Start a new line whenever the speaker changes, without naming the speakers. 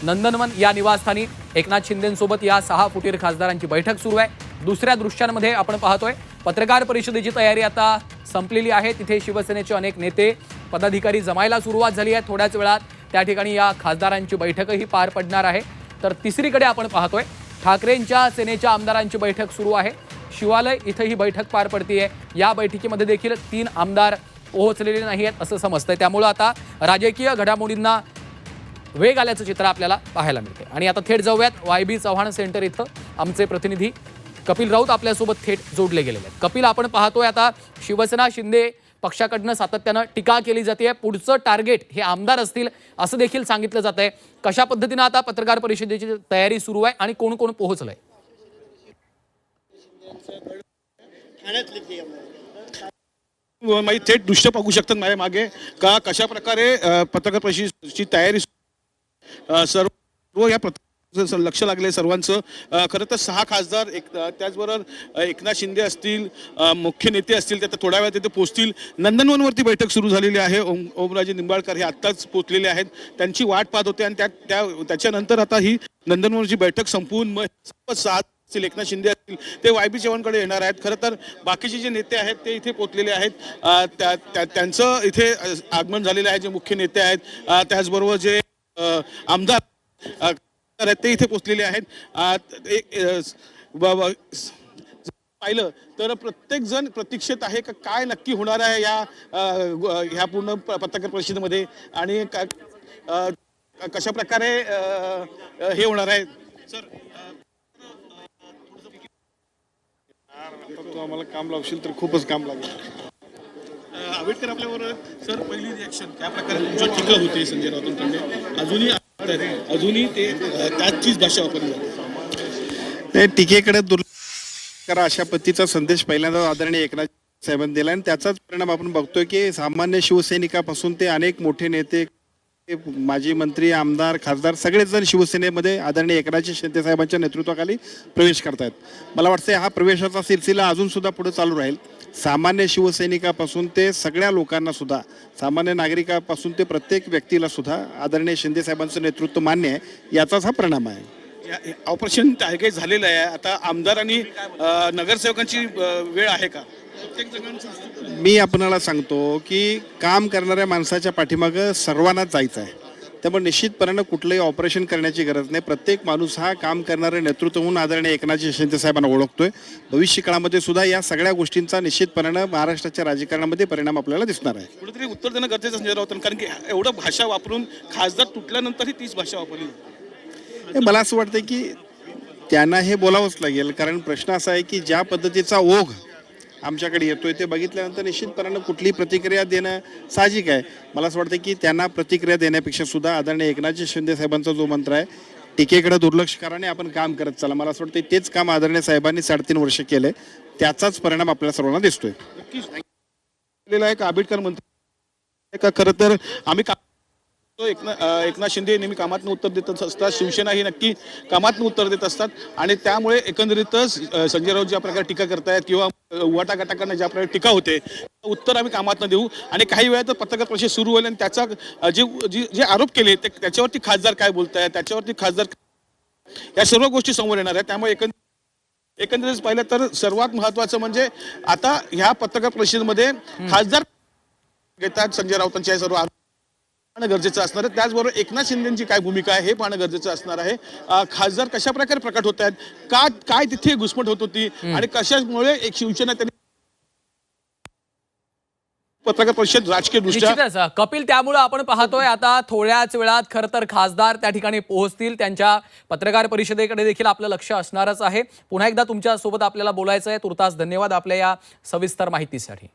नंदनवन या निवासस्थानी एकनाथ शिंदेंसोबत या 6 फुटीर खासदारांची बैठक सुरू आहे। दुसऱ्या दृश्यांमध्ये आपण पाहतोय पत्रकार परिषदेची तयारी आता संपलेली आहे। तिथे शिवसेनेचे अनेक नेते पदाधिकारी जमायला सुरुवात झाली आहे। थोड्याच वेळात त्या ठिकाणी या खासदारांची बैठकही पार पडणार आहे। तर तिसरीकडे आपण पाहतोय ठाकरेंच्या सेनेच्या आमदारांची बैठक सुरू आहे। शिवालय इथे ही बैठक पार पडतीये। या बैठकीमध्ये देखील 3 आमदार पोहोचलेले नाहीत असं समजतंय। त्यामुळे आता राजकीय घडामोडींना वेग आल्याचं चित्र आपल्याला पाहायला मिळते। आणि आता थेट जाऊयात वायबी चव्हाण सेंटर इथं आमचे प्रतिनिधी कपिल राऊत आपल्यासोबत थेट जोडले गेलेले आहेत। कपिल, आपण पाहतोय आता शिवसेना शिंदे पक्षाकडनं सातत्यानं टीका केली जाते। पुढचं टार्गेट हे आमदार असतील असं देखील सांगितलं जात आहे। कशा पद्धतीनं आता पत्रकार परिषदेची तयारी सुरू आहे आणि कोण कोण पोहोचलंय?
माझी थेट दृश्य पाहू शकतात माझ्या मागे का कशा प्रकारे पत्रकार परिषदेची तयारी सर्व या लक्ष लागले सर्वांचं। खरं तर 6 खासदार त्याचबरोबर एकनाथ शिंदे असतील, मुख्य नेते असतील, ते थोड्या वेळात तिथे पोहोचतील। नंदनवनवरती बैठक सुरू झालेली आहे। ओमराजे निंबाळकर हे आत्ताच पोहोचलेले आहेत, त्यांची वाट पाहत होते आणि त्याच्यानंतर आता ही नंदनवनची बैठक संपून 6 एकनाथ शिंदे असतील ते वायबी चव्हाणकडे येणार आहेत। खरं तर बाकीचे जे नेते आहेत ते इथे पोहोचलेले आहेत। त्यांचं इथे आगमन झालेलं आहे। जे मुख्य नेते आहेत त्याचबरोबर जे आमदार ते इथे पोहोचलेले आहेत। पाहिलं तर प्रत्येक जण प्रतीक्षेत आहे का काय नक्की होणार आहे ह्या पूर्ण पत्रकार परिषदेमध्ये आणि कशा प्रकारे हे होणार आहे। सर, तू आम्हाला काम लावशील तर खूपच काम लागेल। आंबेडकर आपल्याबरोबर सर, पहिली रिॲक्शन त्या प्रकारे तुमच्या टीका होते संजय राऊतांकडे, अजूनही ते त्याचीच भाषा वापरली जाते।
टीकेकडे दुर्लक्ष करा अशा पद्धतीचा संदेश पहिल्यांदा आदरणीय एकनाथ साहेबांनी दिला आणि त्याचाच परिणाम आपण बघतोय की सामान्य शिवसैनिकापासून ते अनेक मोठे नेते, माजी मंत्री, आमदार, खासदार सगळेच जण शिवसेनेमध्ये आदरणीय एकनाथ शिंदे साहेबांच्या नेतृत्वाखाली प्रवेश करतायत। मला वाटतं हा प्रवेशाचा सिलसिला अजून सुद्धा पुढे चालू राहील। सामान्य शिवसैनिकापासून ते सगळ्या लोकांना सुद्धा, सामान्य नागरिकापासून ते प्रत्येक व्यक्तीला सुद्धा आदरणीय शिंदे साहेबांचं नेतृत्व मान्य आहे, याचाच हा परिणाम आहे।
ऑपरेशन टार्गेट झालेलं आहे। आता आमदार आणि नगरसेवकांची वेळ आहे का?
मी आपणाला सांगतो की काम करणाऱ्या माणसाच्या पाठीमागं सर्वांनाच जायचं आहे। त्यामुळे निश्चितपणे कुठलंही ऑपरेशन करण्याची गरज नाही। प्रत्येक माणूस हा काम करणारे नेतृत्व म्हणून आदरणीय एकनाथ शिंदे साहेबांना ओळखतोय। भविष्य काळामध्ये सुद्धा या सगळ्या गोष्टींचा निश्चितपणे महाराष्ट्राच्या राजकारणामध्ये परिणाम आपल्याला दिसणार आहे।
कुठेतरी उत्तर देणं गरजेचं संजय राऊत, कारण की एवढं भाषा वापरून खासदार तुटल्यानंतरही तीच भाषा वापरली।
मला असं वाटतं की त्यांना हे बोलावंच लागेल, कारण प्रश्न असा आहे की ज्या पद्धतीचा ओघ आमच्याकडे येतोय ते बघितल्यानंतर निश्चितपणे कुठली प्रतिक्रिया देणं साहजिक आहे। मला असं वाटतं की त्यांना प्रतिक्रिया देण्यापेक्षा सुद्धा आदरणीय एकनाथ शिंदे साहेबांचा जो मंत्र आहे टीकेकडे दुर्लक्ष कराने आपण काम करत चला, मला असं वाटतं तेच काम आदरणीय साहेबांनी 3.5 वर्ष केलंय, त्याचाच परिणाम आपल्याला सर्वांना दिसतोय।
एक आंबेडकर मंत्री का खरं तर आम्ही एकनाथ शिंदे नेहमी कामातनं उत्तर देत असतात, शिवसेना ही नक्की कामातनं उत्तर देत असतात आणि त्यामुळे एकंदरीतच संजय राऊत ज्या प्रकारे टीका करतायत किंवा वाटा गटाकडनं ज्या प्रकारे टीका होते उत्तर आम्ही कामातनं देऊ आणि काही वेळा तर पत्रकार परिषद सुरू होईल आणि त्याचा जे आरोप केले त्याच्यावरती खासदार काय बोलतायत, त्याच्यावरती खासदार या सर्व गोष्टी समोर येणार आहेत। त्यामुळे एकंदरीत पाहिलं तर सर्वात महत्वाचं म्हणजे आता ह्या पत्रकार परिषदेमध्ये खासदार घेतात संजय राऊतांची हे सर्व पाहणं गरजेचं असणार आहे। त्याचबरोबर एकनाथ शिंदेची काय भूमिका आहे हे पाहणं गरजेचं असणार आहे। खासदार कशा प्रकारे प्रकट होत आहेत, काय तिथे घुसमट होत होती आणि कशामुळे एक शिवसेना त्यांनी पत्रकार परिषद राजकीय दृष्ट्या
कपिल, त्यामुळे आपण पाहतोय आता थोड्याच वेळात खरं तर खासदार त्या ठिकाणी पोहोचतील। त्यांच्या पत्रकार परिषदेकडे देखील आपलं लक्ष असणारच आहे। पुन्हा एकदा तुमच्या सोबत आपल्याला बोलायचं आहे। तुर्तास धन्यवाद आपल्या या सविस्तर माहितीसाठी।